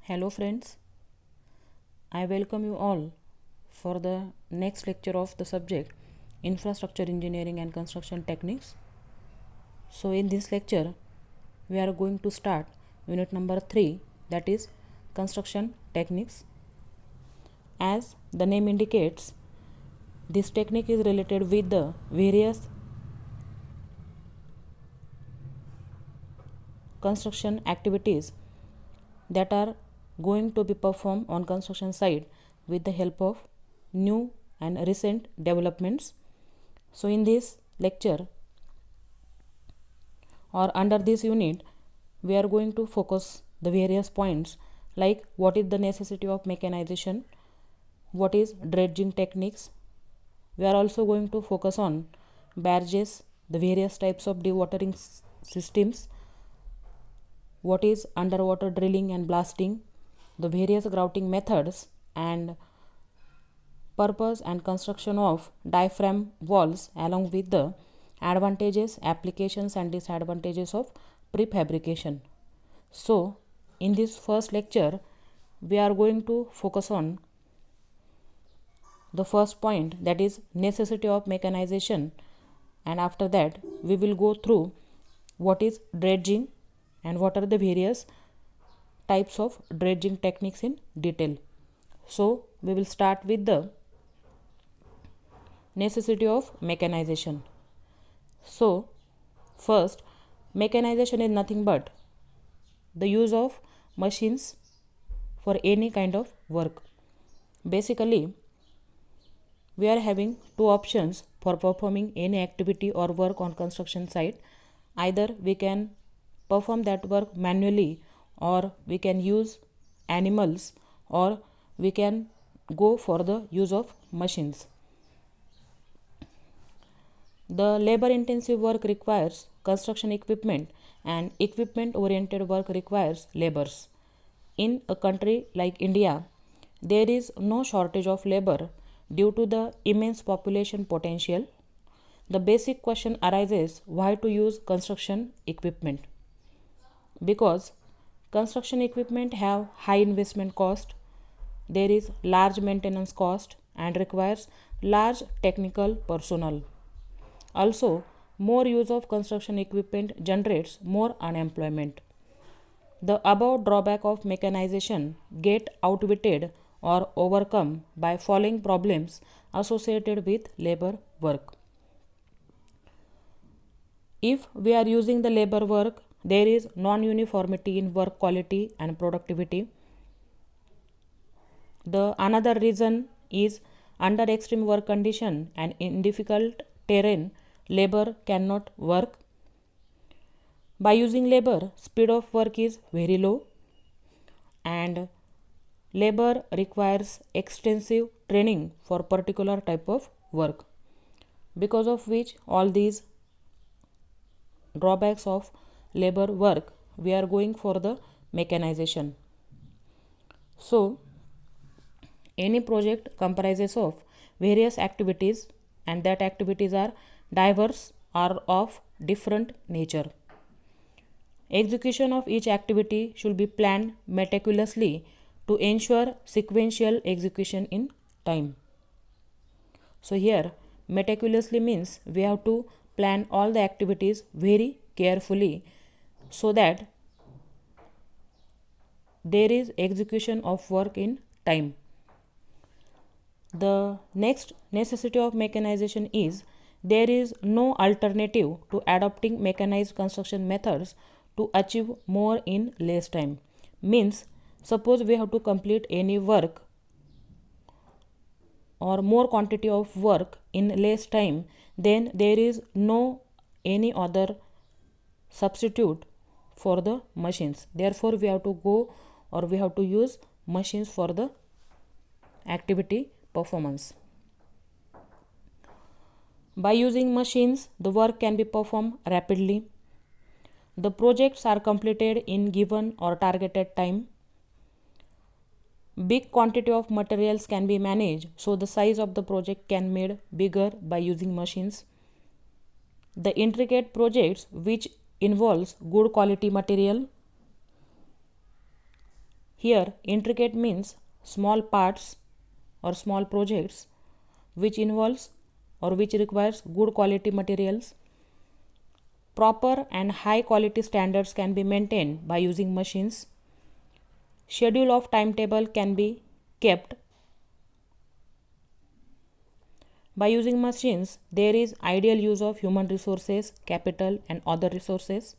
Hello friends, I welcome you all for the next lecture of the subject Infrastructure Engineering and Construction Techniques. So in this lecture we are going to start unit number 3, that is Construction Techniques. As the name indicates, this technique is related with the various construction activities that are going to be performed on construction site with the help of new and recent developments. So in this lecture or under this unit we are going to focus the various points like what is the necessity of mechanization, what is dredging techniques. We are also going to focus on barges, the various types of dewatering systems, what is underwater drilling and blasting, the various grouting methods, and purpose and construction of diaphragm walls along with the advantages, applications and disadvantages of prefabrication. So in this first lecture we are going to focus on the first point, that is necessity of mechanization, and after that we will go through what is dredging and what are the various types of dredging techniques in detail. So we will start with the necessity of mechanization. So first, mechanization is nothing but the use of machines for any kind of work. Basically we are having two options for performing any activity or work on construction site. Either we can perform that work manually, or we can use animals, or we can go for the use of machines. The labor intensive work requires construction equipment and equipment oriented work requires laborers. In a country like India, there is no shortage of labor due to the immense population potential. The basic question arises, why to use construction equipment? Because construction equipment have high investment cost, there is large maintenance cost and requires large technical personnel. Also, more use of construction equipment generates more unemployment. The above drawback of mechanization get outwitted or overcome by following problems associated with labor work. If we are using the labor work, there is non-uniformity in work quality and productivity. The another reason is under extreme work condition and in difficult terrain, labor cannot work. By using labor, speed of work is very low and labor requires extensive training for particular type of work, because of which all these drawbacks of labor work we are going for the mechanization. So any project comprises of various activities and that activities are diverse or of different nature. Execution of each activity should be planned meticulously to ensure sequential execution in time. So here meticulously means we have to plan all the activities very carefully so that there is execution of work in time. The next necessity of mechanization is there is no alternative to adopting mechanized construction methods to achieve more in less time. Means, suppose we have to complete any work or more quantity of work in less time, then there is no any other substitute for the machines. Therefore, we have to go or we have to use machines for the activity performance. By using machines, the work can be performed rapidly. The projects are completed in given or targeted time. Big quantity of materials can be managed, so the size of the project can made bigger by using machines. The intricate projects which involves good quality material, Here, intricate means small parts or small projects which involves or which requires good quality materials. Proper and high quality standards can be maintained by using machines. Schedule of timetable can be kept. By using machines, there is ideal use of human resources, capital and other resources.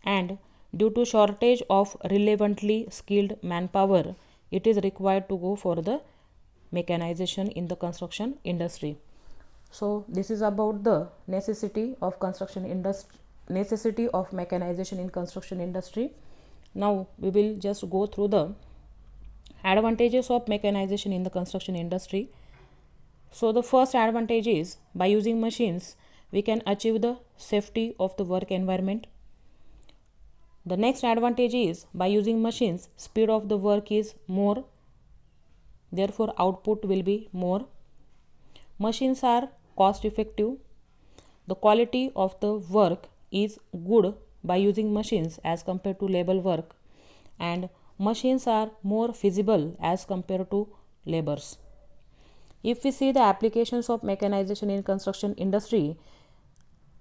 And due to shortage of relevantly skilled manpower, it is required to go for the mechanization in the construction industry. So this is about the necessity of mechanization in construction industry. Now we will just go through the advantages of mechanization in the construction industry. So the first advantage is by using machines we can achieve the safety of the work environment. The next advantage is by using machines speed of the work is more, therefore output will be more. Machines are cost effective. The quality of the work is good by using machines as compared to labor work, and machines are more feasible as compared to labors. If we see the applications of mechanization in construction industry,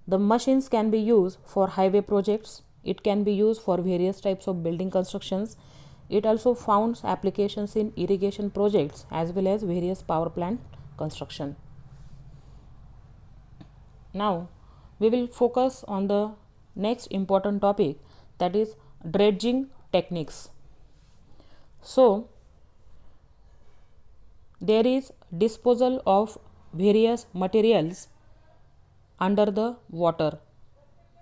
the machines can be used for highway projects. It can be used for various types of building constructions. It also founds applications in irrigation projects as well as various power plant construction. Now we will focus on the next important topic, that is dredging techniques. So there is disposal of various materials under the water,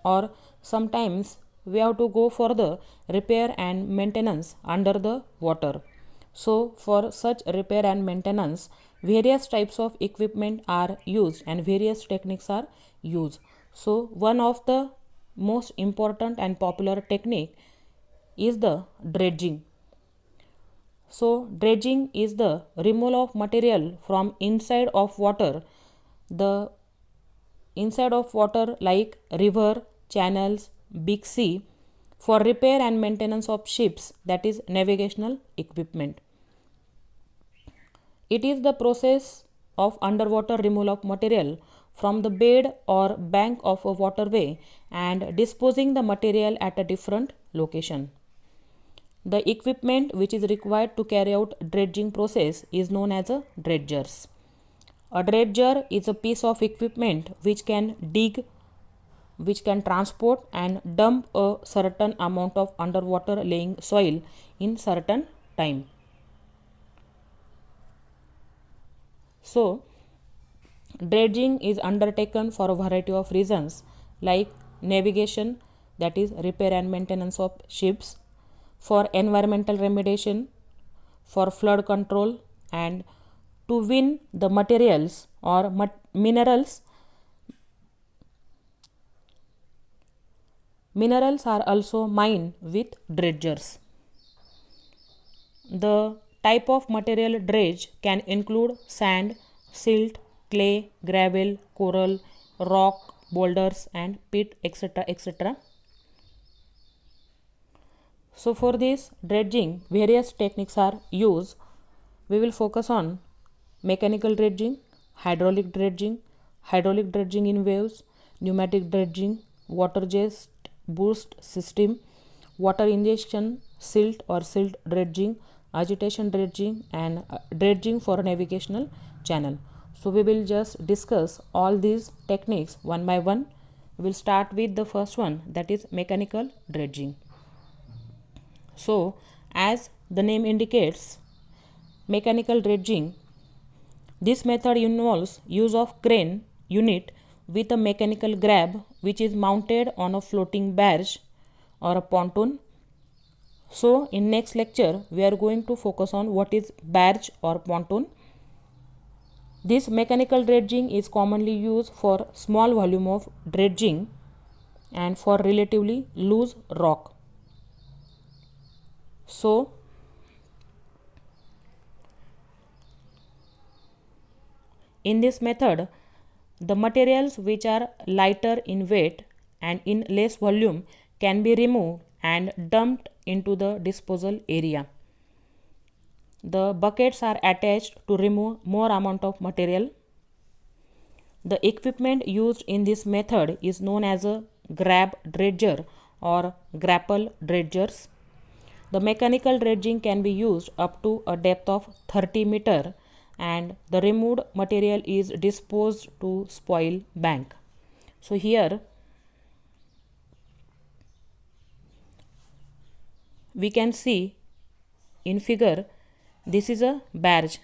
or sometimes we have to go for the repair and maintenance under the water. So for such repair and maintenance, various types of equipment are used and various techniques are used. So one of the most important and popular technique is the dredging. So dredging is the removal of material from inside of water. The inside of water like river, channels, big sea, for repair and maintenance of ships, that is navigational equipment. It is the process of underwater removal of material from the bed or bank of a waterway and disposing the material at a different location. The equipment which is required to carry out dredging process is known as a dredgers. A dredger is a piece of equipment which can dig, which can transport and dump a certain amount of underwater laying soil in certain time. So dredging is undertaken for a variety of reasons like navigation, that is repair and maintenance of ships, for environmental remediation, for flood control, and to win the materials or minerals. Minerals are also mined with dredgers. The type of material dredged can include sand, silt, clay, gravel, coral, rock, boulders, and peat, etc. etc. So for this dredging, various techniques are used. We will focus on mechanical dredging, hydraulic dredging in waves, pneumatic dredging, water jet boost system, water injection, silt or silt dredging, agitation dredging, and dredging for navigational channel. So we will just discuss all these techniques one by one. We will start with the first one, that is mechanical dredging. So as the name indicates, mechanical dredging, this method involves use of crane unit with a mechanical grab which is mounted on a floating barge or a pontoon. So in next lecture we are going to focus on what is barge or pontoon. This mechanical dredging is commonly used for small volume of dredging and for relatively loose rock. So in this method, the materials which are lighter in weight and in less volume can be removed and dumped into the disposal area. The buckets are attached to remove more amount of material. The equipment used in this method is known as a grab dredger or grapple dredgers. The mechanical dredging can be used up to a depth of 30 meter and the removed material is disposed to spoil bank. So here we can see in figure, this is a barge.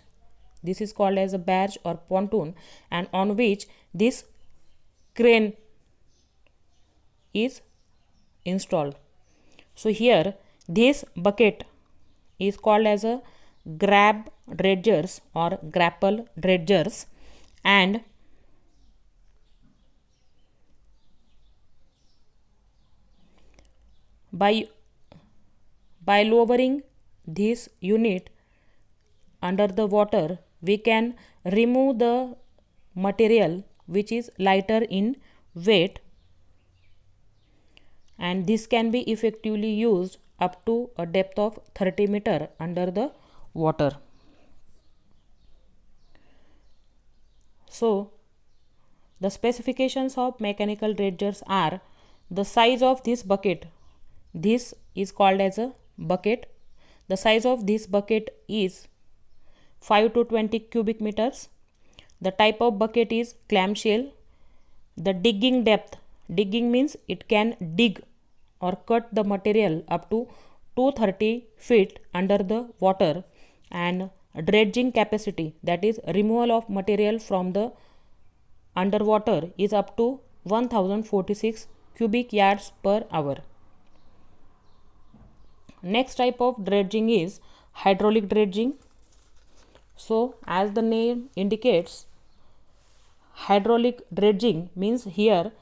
This is called as a barge or pontoon, and on which this crane is installed. So here this bucket is called as a grab dredgers or grapple dredgers, and by lowering this unit under the water, we can remove the material which is lighter in weight, and this can be effectively used up to a depth of 30 meter under the water. So the specifications of mechanical dredgers are: the size of this bucket, this is called as a bucket. The size of this bucket is 5 to 20 cubic meters. The type of bucket is clamshell. The digging depth, digging means it can dig or cut the material up to 230 feet under the water, and dredging capacity, that is removal of material from the underwater, is up to 1046 cubic yards per hour. Next type of dredging is hydraulic dredging. So as the name indicates, hydraulic dredging means here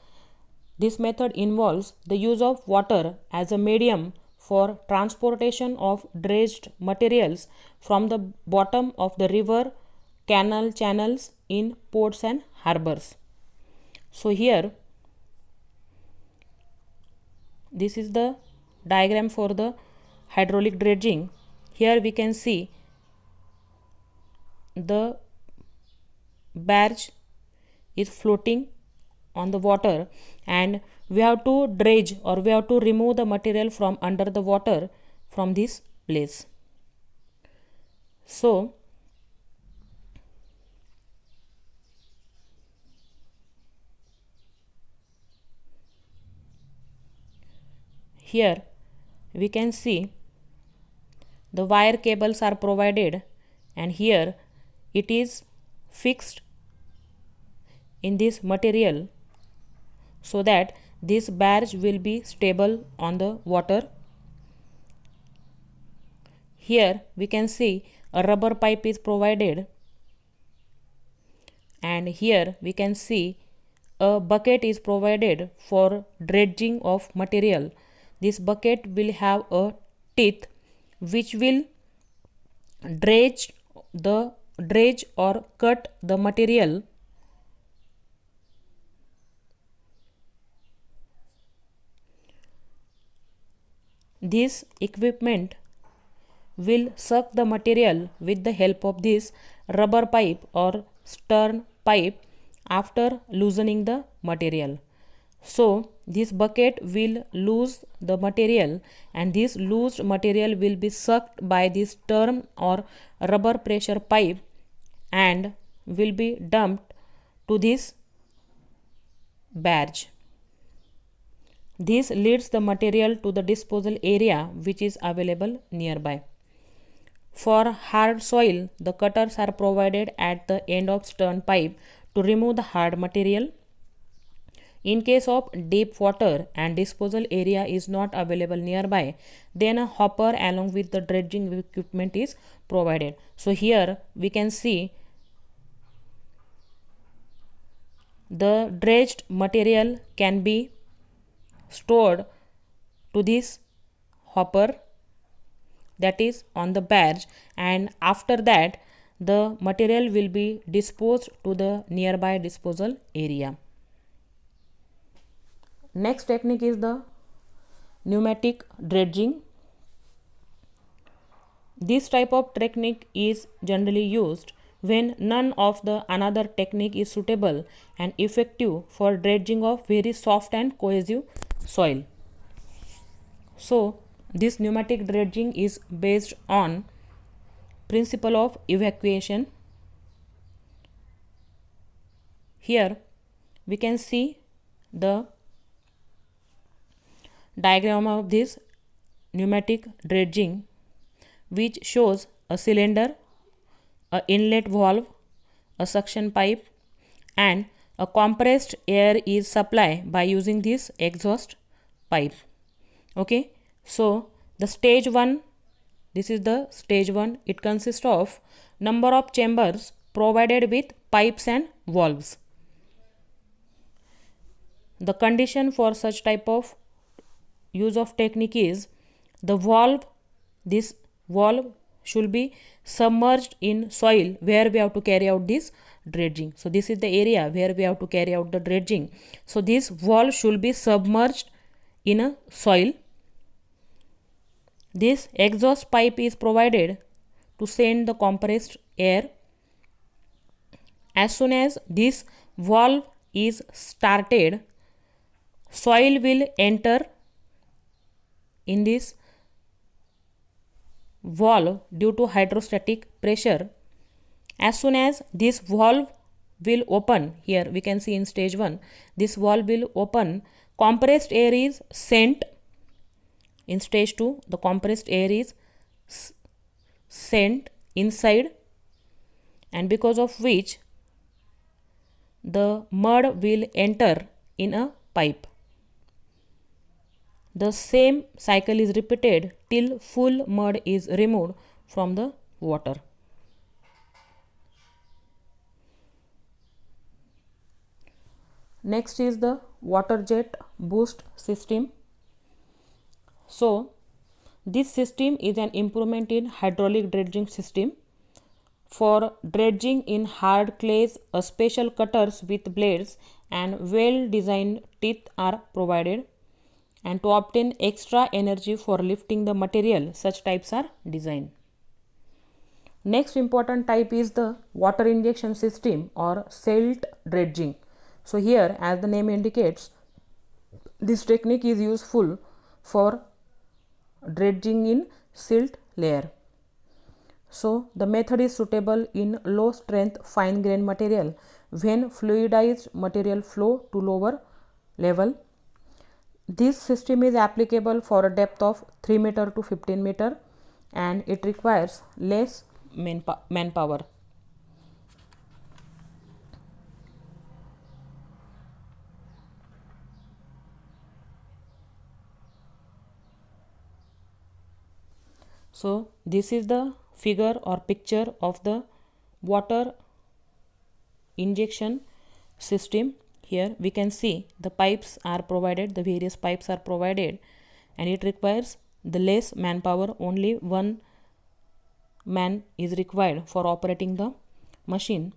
this method involves the use of water as a medium for transportation of dredged materials from the bottom of the river, canal, channels in ports and harbors. So here this is the diagram for the hydraulic dredging. Here we can see the barge is floating on the water, and we have to dredge or we have to remove the material from under the water from this place. So here we can see the wire cables are provided, and here it is fixed in this material so that this barge will be stable on the water. Here we can see a rubber pipe is provided, and here we can see a bucket is provided for dredging of material. This bucket will have a teeth which will dredge or cut the material. This equipment will suck the material with the help of this rubber pipe or stern pipe after loosening the material. So this bucket will loose the material, and this loosed material will be sucked by this stern or rubber pressure pipe and will be dumped to this barge. This leads the material to the disposal area which is available nearby. For hard soil, the cutters are provided at the end of stern pipe to remove the hard material. In case of deep water and disposal area is not available nearby, then a hopper along with the dredging equipment is provided. So here we can see the dredged material can be stored to this hopper, that is on the barge, and after that the material will be disposed to the nearby disposal area. Next technique is the pneumatic dredging. This type of technique is generally used when none of the another technique is suitable and effective for dredging of very soft and cohesive soil. So this pneumatic dredging is based on principle of evacuation. Here we can see the diagram of this pneumatic dredging, which shows a cylinder, a inlet valve, a suction pipe, and a compressed air is supplied by using this exhaust pipe. Okay, so the stage 1, this is the stage 1. It consists of number of chambers provided with pipes and valves. The condition for such type of use of technique is the valve, this valve should be submerged in soil where we have to carry out this dredging. So this is the area where we have to carry out the dredging. So this valve should be submerged in a soil. This exhaust pipe is provided to send the compressed air. As soon as this valve is started, soil will enter in this valve due to hydrostatic pressure. As soon as this valve will open, here we can see in stage 1, this valve will open, compressed air is sent. In stage 2, the compressed air is sent inside, and because of which the mud will enter in a pipe. The same cycle is repeated till full mud is removed from the water. Next is the water jet boost system. So this system is an improvement in hydraulic dredging system. For dredging in hard clays, a special cutters with blades and well designed teeth are provided, and to obtain extra energy for lifting the material, such types are designed. Next important type is the water injection system or silt dredging. So here, as the name indicates, this technique is useful for dredging in silt layer. So the method is suitable in low strength fine grained material when fluidized material flow to lower level. This system is applicable for a depth of 3 meter to 15 meter, and it requires less manpower. So this is the figure or picture of the water injection system. Here we can see the pipes are provided, the various pipes are provided, and it requires the less manpower. Only one man is required for operating the machine.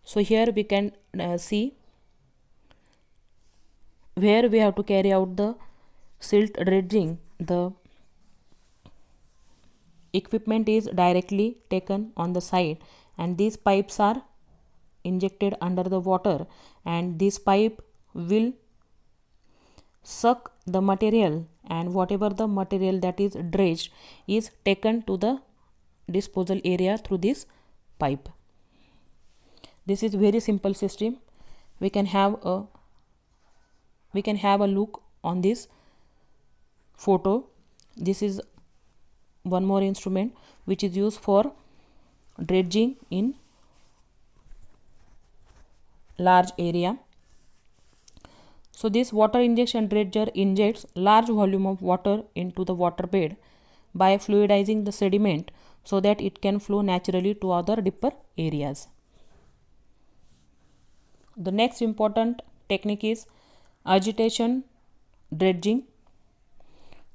So here we can see where we have to carry out the silt dredging. The equipment is directly taken on the side, and these pipes are injected under the water, and this pipe will suck the material, and whatever the material that is dredged is taken to the disposal area through this pipe. This is very simple system. We can have a look on this photo. This is one more instrument which is used for dredging in large area. So this water injection dredger injects large volume of water into the water bed by fluidizing the sediment so that it can flow naturally to other deeper areas. The next important technique is agitation dredging.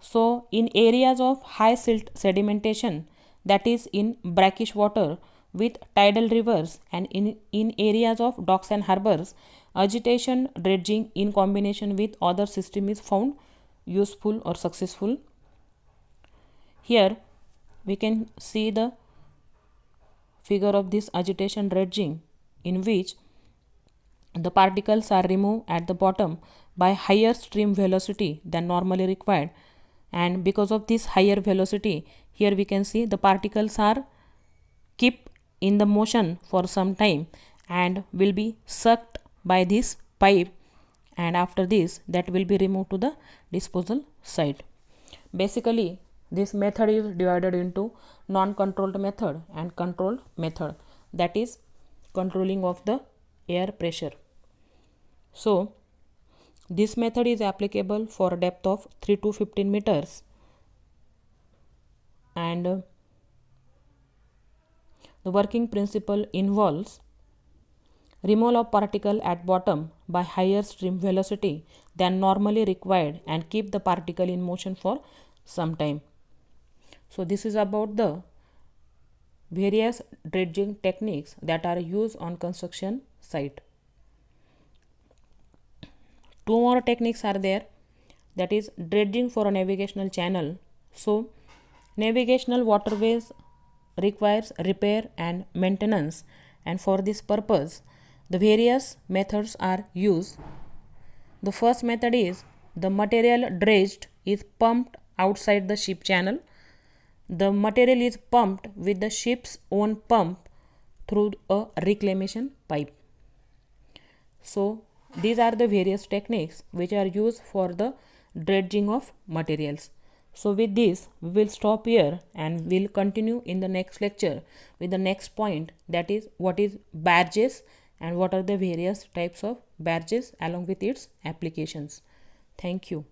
So in areas of high silt sedimentation, that is in brackish water, with tidal rivers, and in areas of docks and harbors, agitation dredging in combination with other system is found useful or successful. Here we can see the figure of this agitation dredging, in which the particles are removed at the bottom by higher stream velocity than normally required, and because of this higher velocity, here we can see the particles are keep in the motion for some time and will be sucked by this pipe, and after this that will be removed to the disposal site. Basically, this method is divided into non-controlled method and controlled method, that is controlling of the air pressure. So this method is applicable for a depth of 3 to 15 meters, and the working principle involves removal of particle at bottom by higher stream velocity than normally required and keep the particle in motion for some time. So this is about the various dredging techniques that are used on construction site. Two more techniques are there, that is dredging for a navigational channel. So navigational waterways requires repair and maintenance, and for this purpose the various methods are used. The first method is the material dredged is pumped outside the ship channel. The material is pumped with the ship's own pump through a reclamation pipe. So these are the various techniques which are used for the dredging of materials. So with this we will stop here and we'll continue in the next lecture with the next point, that is what is barges and what are the various types of barges along with its applications. Thank you.